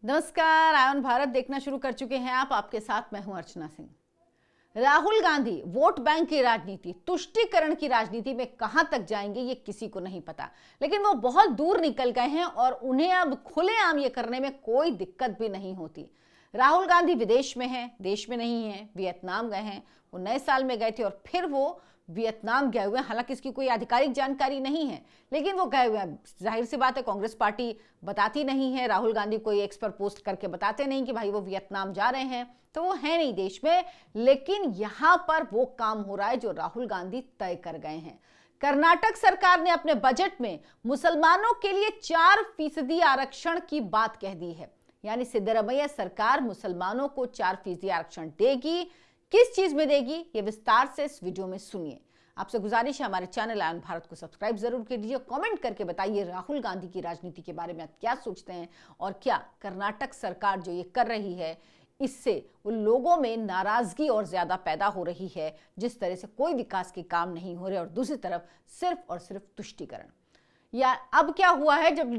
नमस्कार, आयन भारत देखना शुरू कर चुके हैं आप। आपके साथ मैं हूं अर्चना सिंह। राहुल गांधी वोट बैंक की राजनीति, तुष्टीकरण की राजनीति में कहां तक जाएंगे ये किसी को नहीं पता, लेकिन वो बहुत दूर निकल गए हैं और उन्हें अब खुलेआम ये करने में कोई दिक्कत भी नहीं होती। राहुल गांधी विदेश में हैं, देश में नहीं है, वियतनाम गए हैं। वो नए साल में गए थे और फिर वो वियतनाम गए हुए हैं। हालांकि इसकी कोई आधिकारिक जानकारी नहीं है, लेकिन वो गए हुए हैं। जाहिर सी बात है, कांग्रेस पार्टी बताती नहीं है, राहुल गांधी कोई एक्स पर पोस्ट करके बताते नहीं कि भाई वो वियतनाम जा रहे हैं, तो वो है नहीं देश में। लेकिन यहां पर वो काम हो रहा है जो राहुल गांधी तय कर गए हैं। कर्नाटक सरकार ने अपने बजट में मुसलमानों के लिए 4% आरक्षण की बात कह दी है। यानी सिद्धरामैया सरकार मुसलमानों को 4% आरक्षण देगी। किस चीज में देगी, ये विस्तार से इस वीडियो में सुनिए। आपसे गुजारिश है, हमारे चैनल आयन भारत को सब्सक्राइब जरूर कीजिए। कमेंट करके बताइए राहुल गांधी की राजनीति के बारे में आप क्या सोचते हैं, और क्या कर्नाटक सरकार जो ये कर रही है इससे उन लोगों में नाराजगी और ज्यादा पैदा हो रही है, जिस तरह से कोई विकास के काम नहीं हो रहे और दूसरी तरफ सिर्फ और सिर्फ तुष्टीकरण। या अब क्या हुआ है, जब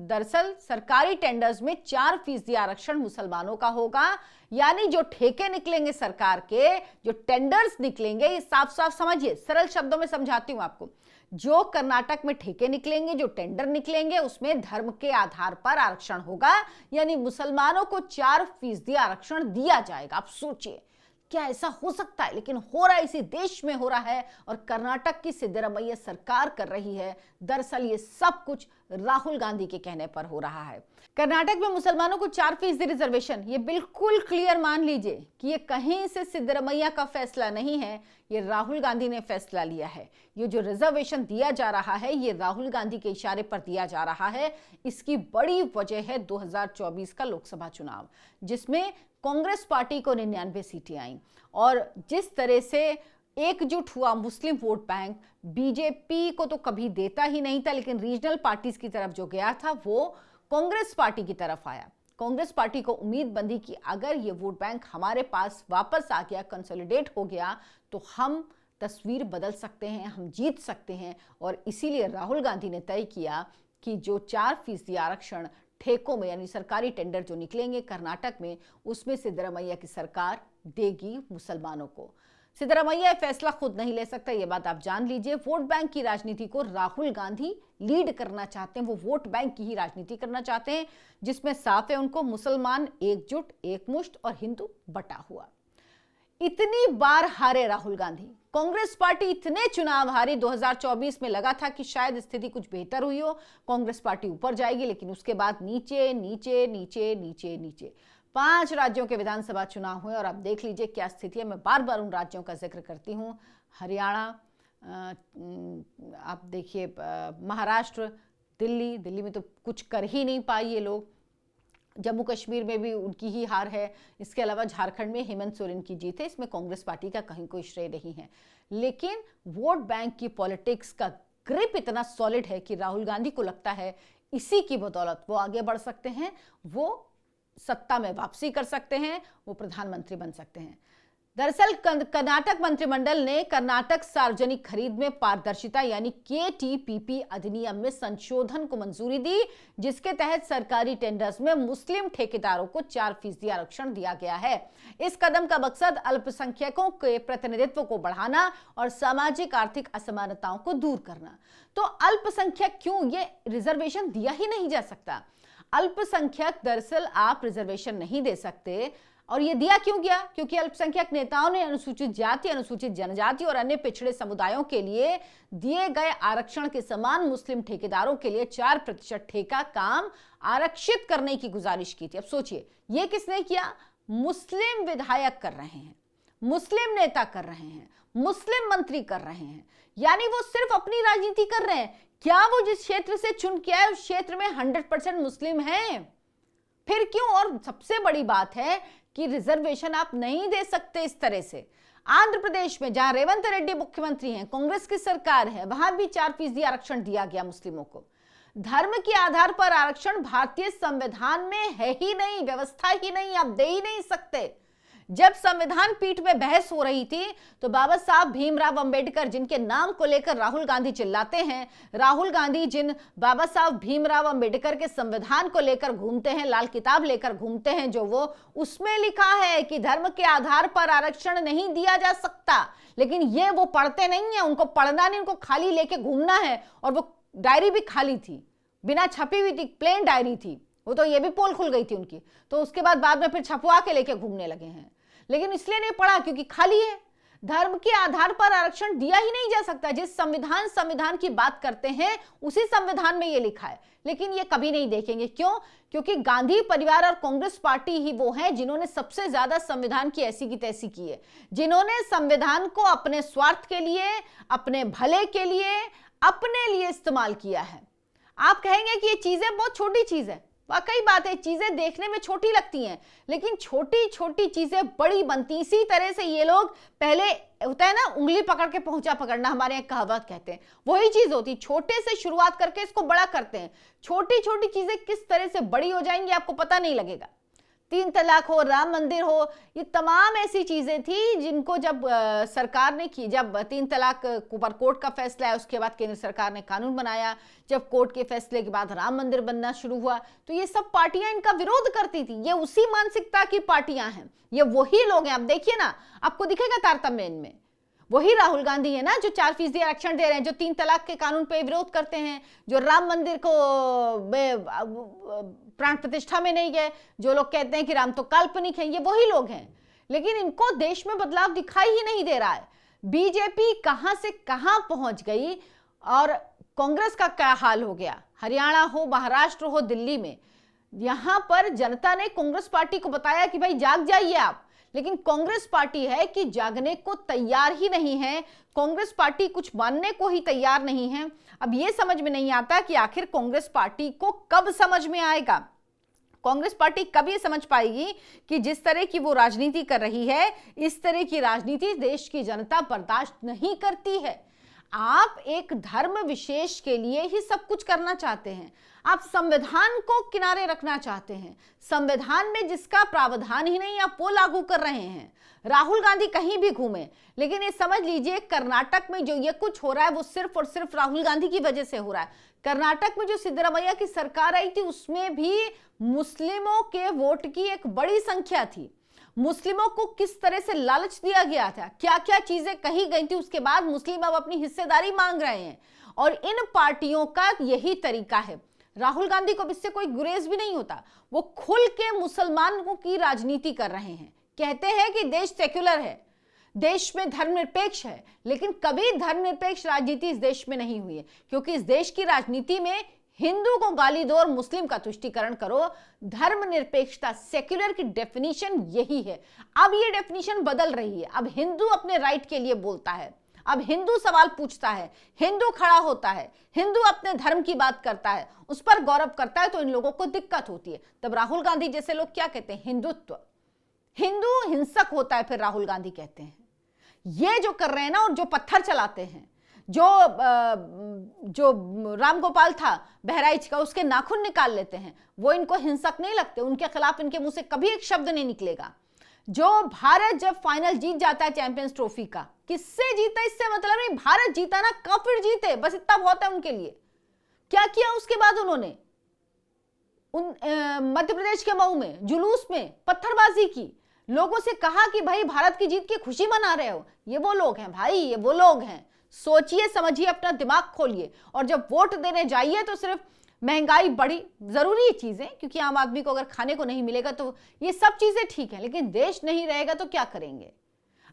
दरअसल सरकारी टेंडर्स में 4% आरक्षण मुसलमानों का होगा। यानी जो ठेके निकलेंगे सरकार के, जो टेंडर्स निकलेंगे, ये साफ साफ समझिए, सरल शब्दों में समझाती हूं आपको। जो कर्नाटक में ठेके निकलेंगे, जो टेंडर निकलेंगे, उसमें धर्म के आधार पर आरक्षण होगा। यानी मुसलमानों को 4% आरक्षण दिया जाएगा। आप सोचिए, क्या ऐसा हो सकता है? लेकिन हो रहा है, इसी देश में हो रहा है और कर्नाटक की सिद्धरामैया सरकार कर रही है। दरअसल ये सब कुछ राहुल गांधी के कहने पर हो रहा है। कर्नाटक में मुसलमानों को 4% रिजर्वेशन, ये बिल्कुल क्लियर मान लीजिए कि ये कहीं से सिद्धरामैया का फैसला नहीं है, ये राहुल गांधी ने फैसला लिया है। ये जो रिजर्वेशन दिया जा रहा है, ये राहुल गांधी के इशारे पर दिया जा रहा है। इसकी बड़ी वजह है 2024 का लोकसभा चुनाव, जिसमें कांग्रेस पार्टी को 99 सीटें आई और जिस तरह से एकजुट हुआ मुस्लिम वोट बैंक, बीजेपी को तो कभी देता ही नहीं था, लेकिन रीजनल पार्टीज की तरफ जो गया था वो कांग्रेस पार्टी की तरफ आया। कांग्रेस पार्टी को उम्मीद बंधी कि अगर ये वोट बैंक हमारे पास वापस आ गया, कंसोलिडेट हो गया, तो हम तस्वीर बदल सकते हैं, हम जीत सकते हैं। और इसीलिए राहुल गांधी ने तय किया कि जो 4% आरक्षण ठेकों में, यानी सरकारी टेंडर जो निकलेंगे कर्नाटक में, उसमें सिद्धरामैया की सरकार देगी मुसलमानों को। सिद्धरामैया फैसला खुद नहीं ले सकता, ये बात आप जान लीजिए। वोट बैंक की राजनीति को राहुल गांधी लीड करना चाहते हैं। वो वोट बैंक की ही राजनीति करना चाहते हैं, जिसमें साफ है उनको मुसलमान एकजुट, एकमुश्त और हिंदू बटा हुआ। इतनी बार हारे राहुल गांधी, कांग्रेस पार्टी इतने चुनाव हारी। 2024 में लगा था कि शायद स्थिति कुछ बेहतर हुई हो, कांग्रेस पार्टी ऊपर जाएगी, लेकिन उसके बाद नीचे नीचे नीचे नीचे नीचे। 5 राज्यों के विधानसभा चुनाव हुए और अब देख लीजिए क्या स्थिति है। मैं बार बार उन राज्यों का जिक्र करती हूँ। हरियाणा, आप देखिए, महाराष्ट्र, दिल्ली में तो कुछ कर ही नहीं पाई ये लोग। जम्मू कश्मीर में भी उनकी ही हार है। इसके अलावा झारखंड में हेमंत सोरेन की जीत है। इसमें कांग्रेस पार्टी का कहीं कोई श्रेय नहीं है। लेकिन वोट बैंक की पॉलिटिक्स का ग्रिप इतना सॉलिड है कि राहुल गांधी को लगता है इसी की बदौलत वो आगे बढ़ सकते हैं, वो सत्ता में वापसी कर सकते हैं, वो प्रधानमंत्री बन सकते हैं। दरअसल कर्नाटक मंत्रिमंडल ने कर्नाटक सार्वजनिक खरीद में पारदर्शिता यानी KTPP अधिनियम में संशोधन को मंजूरी दी, जिसके तहत सरकारी टेंडर्स में मुस्लिम ठेकेदारों को 4% आरक्षण दिया गया है। इस कदम का मकसद अल्पसंख्यकों के प्रतिनिधित्व को बढ़ाना और सामाजिक आर्थिक असमानताओं को दूर करना। तो अल्पसंख्यक क्यों, ये रिजर्वेशन दिया ही नहीं जा सकता। अल्पसंख्यक, दरअसल आप रिजर्वेशन नहीं दे सकते। और ये दिया क्यों गया? क्योंकि अल्पसंख्यक नेताओं ने अनुसूचित जाति, अनुसूचित जनजाति और अन्य पिछड़े समुदायों के लिए दिए गए आरक्षण के समान मुस्लिम ठेकेदारों के लिए 4% ठेका काम आरक्षित करने की गुजारिश की थी। अब सोचिए, ये किसने किया? मुस्लिम विधायक कर रहे हैं, मुस्लिम नेता कर रहे हैं, मुस्लिम मंत्री कर रहे हैं। यानी वो सिर्फ अपनी राजनीति कर रहे हैं। क्या वो जिस क्षेत्र से चुन के आए उस क्षेत्र में 100% मुस्लिम हैं? फिर क्यों? और सबसे बड़ी बात है कि रिजर्वेशन आप नहीं दे सकते इस तरह से। आंध्र प्रदेश में, जहां रेवंत रेड्डी मुख्यमंत्री हैं, कांग्रेस की सरकार है, वहां भी 4% आरक्षण दिया गया मुस्लिमों को। धर्म के आधार पर आरक्षण भारतीय संविधान में है ही नहीं, व्यवस्था ही नहीं, आप दे ही नहीं सकते। जब संविधान पीठ में बहस हो रही थी तो बाबा साहब भीमराव अंबेडकर, जिनके नाम को लेकर राहुल गांधी चिल्लाते हैं, राहुल गांधी जिन बाबा साहब भीमराव अंबेडकर के संविधान को लेकर घूमते हैं, लाल किताब लेकर घूमते हैं, जो वो उसमें लिखा है कि धर्म के आधार पर आरक्षण नहीं दिया जा सकता, लेकिन ये वो पढ़ते नहीं है, उनको पढ़ना नहीं, उनको खाली लेके घूमना है। और वो डायरी भी खाली थी, बिना छपी हुई थी, प्लेन डायरी थी वो, तो ये भी पोल खुल गई थी उनकी, तो उसके बाद में फिर छपवा के लेके घूमने लगे हैं। लेकिन इसलिए नहीं पढ़ा क्योंकि खाली है। धर्म के आधार पर आरक्षण दिया ही नहीं जा सकता। जिस संविधान की बात करते हैं उसी संविधान में ये लिखा है, लेकिन ये कभी नहीं देखेंगे। क्यों? क्योंकि गांधी परिवार और कांग्रेस पार्टी ही वो है जिन्होंने सबसे ज्यादा संविधान की ऐसी की तैसी की है, जिन्होंने संविधान को अपने स्वार्थ के लिए, अपने भले के लिए, अपने लिए इस्तेमाल किया है। आप कहेंगे कि ये चीजें बहुत छोटी चीज है, वाकई बात है, चीजें देखने में छोटी लगती हैं, लेकिन छोटी छोटी चीजें बड़ी बनती। इसी तरह से ये लोग, पहले होता है ना उंगली पकड़ के पहुंचा पकड़ना, हमारे यहाँ कहावत कहते हैं, वही चीज होती। छोटे से शुरुआत करके इसको बड़ा करते हैं। छोटी छोटी चीजें किस तरह से बड़ी हो जाएंगी आपको पता नहीं लगेगा। 3 तलाक हो, राम मंदिर हो, ये तमाम ऐसी चीजें थी जिनको जब सरकार ने की, जब 3 तलाक ऊपर कोर्ट का फैसला है, उसके बाद केंद्र सरकार ने कानून बनाया, जब कोर्ट के फैसले के बाद राम मंदिर बनना शुरू हुआ, तो ये सब पार्टियां इनका विरोध करती थी। ये उसी मानसिकता की पार्टियां हैं, ये वही लोग हैं। अब देखिए ना, आपको दिखेगा तारतम्य इनमें। वही राहुल गांधी है ना जो 4% आरक्षण दे रहे हैं, जो 3 तलाक के कानून पे विरोध करते हैं, जो राम मंदिर को प्राण प्रतिष्ठा में नहीं गए, जो लोग कहते हैं कि राम तो काल्पनिक है, ये वही लोग हैं। लेकिन इनको देश में बदलाव दिखाई ही नहीं दे रहा है। बीजेपी कहां से कहां पहुंच गई और कांग्रेस का क्या हाल हो गया। हरियाणा हो, महाराष्ट्र हो, दिल्ली में, यहां पर जनता ने कांग्रेस पार्टी को बताया कि भाई जाग जाइए आप, लेकिन कांग्रेस पार्टी है कि जागने को तैयार ही नहीं है। कांग्रेस पार्टी कुछ मानने को ही तैयार नहीं है। अब ये समझ में नहीं आता कि आखिर कांग्रेस पार्टी को कब समझ में आएगा। कांग्रेस पार्टी कब ये समझ पाएगी कि जिस तरह की वो राजनीति कर रही है, इस तरह की राजनीति देश की जनता बर्दाश्त नहीं करती है। आप एक धर्म विशेष के लिए ही सब कुछ करना चाहते हैं, आप संविधान को किनारे रखना चाहते हैं। संविधान में जिसका प्रावधान ही नहीं आप वो लागू कर रहे हैं। राहुल गांधी कहीं भी घूमे, लेकिन ये समझ लीजिए कर्नाटक में जो ये कुछ हो रहा है वो सिर्फ और सिर्फ राहुल गांधी की वजह से हो रहा है। कर्नाटक में जो सिद्धरामैया की सरकार आई थी उसमें भी मुस्लिमों के वोट की एक बड़ी संख्या थी। मुस्लिमों को किस तरह से लालच दिया गया था, क्या क्या चीजें कही गई थी, उसके बाद मुस्लिम अब अपनी हिस्सेदारी मांग रहे हैं। और इन पार्टियों का यही तरीका है। राहुल गांधी को इससे कोई गुरेज भी नहीं होता, वो खुल के मुसलमानों की राजनीति कर रहे हैं। कहते हैं कि देश सेक्युलर है, देश में धर्मनिरपेक्ष है, लेकिन कभी धर्मनिरपेक्ष राजनीति इस देश में नहीं हुई है, क्योंकि इस देश की राजनीति में हिंदू को गाली दो और मुस्लिम का तुष्टीकरण करो। धर्मनिरपेक्षता, सेक्युलर की डेफिनेशन यही है। अब ये डेफिनेशन बदल रही है। अब हिंदू अपने राइट के लिए बोलता है, अब हिंदू सवाल पूछता है, हिंदू खड़ा होता है, हिंदू अपने धर्म की बात करता है, उस पर गौरव करता है, तो इन लोगों को दिक्कत होती है। तब राहुल गांधी जैसे लोग क्या कहते हैं, हिंदुत्व, हिंदू हिंसक होता है, फिर राहुल गांधी कहते हैं। ये जो कर रहे हैं ना, और जो पत्थर चलाते हैं, जो राम गोपाल था बहराइच का, उसके नाखून निकाल लेते हैं, वो इनको हिंसक नहीं लगते। उनके खिलाफ इनके मुंह से कभी एक शब्द नहीं निकलेगा। जो भारत जब फाइनल जीत जाता है चैंपियंस ट्रॉफी का, किससे जीता इससे मतलब नहीं, भारत जीता ना, काफिर जीते, बस इतना बहुत है उनके लिए। क्या किया उसके बाद उन्होंने? मध्य प्रदेश के मऊ में जुलूस में पत्थरबाजी की, लोगों से कहा कि भाई भारत की जीत की खुशी मना रहे हो। ये वो लोग हैं भाई, ये वो लोग हैं। सोचिए समझिए, अपना दिमाग खोलिए। और जब वोट देने जाइए तो सिर्फ महंगाई बढ़ी, जरूरी चीजें, क्योंकि आम आदमी को अगर खाने को नहीं मिलेगा तो ये सब चीजें ठीक है, लेकिन देश नहीं रहेगा तो क्या करेंगे?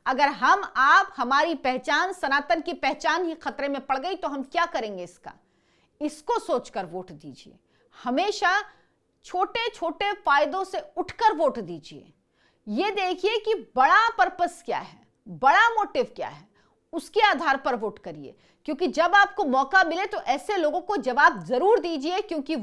अगर हम आप हमारी पहचान, सनातन की पहचान ही खतरे में पड़ गई तो हम क्या करेंगे? इसको सोचकर वोट दीजिए। हमेशा छोटे छोटे फायदों से उठकर वोट दीजिए। ये देखिए कि बड़ा पर्पस क्या है, बड़ा मोटिव क्या है, उसके आधार पर वोट करिए। क्योंकि जब आपको मौका मिले तो ऐसे लोगों को जवाब जरूर दीजिए, क्योंकि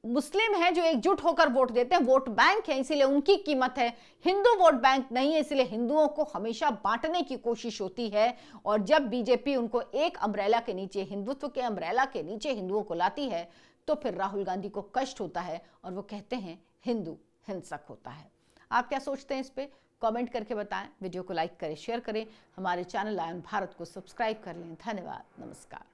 मुस्लिम हैं जो एकजुट होकर वोट देते हैं, वोट बैंक है इसीलिए उनकी कीमत है। हिंदू वोट बैंक नहीं है, इसलिए हिंदुओं को हमेशा बांटने की कोशिश होती है। और जब बीजेपी उनको एक अम्ब्रेला के नीचे, हिंदुत्व के अम्ब्रेला के नीचे हिंदुओं को लाती है, तो फिर राहुल गांधी को कष्ट होता है और वो कहते हैं हिंदू हिंसक होता है। आप क्या सोचते हैं इस पे कमेंट करके बताएं। वीडियो को लाइक करें, शेयर करें, हमारे चैनल आयन भारत को सब्सक्राइब कर लें। धन्यवाद, नमस्कार।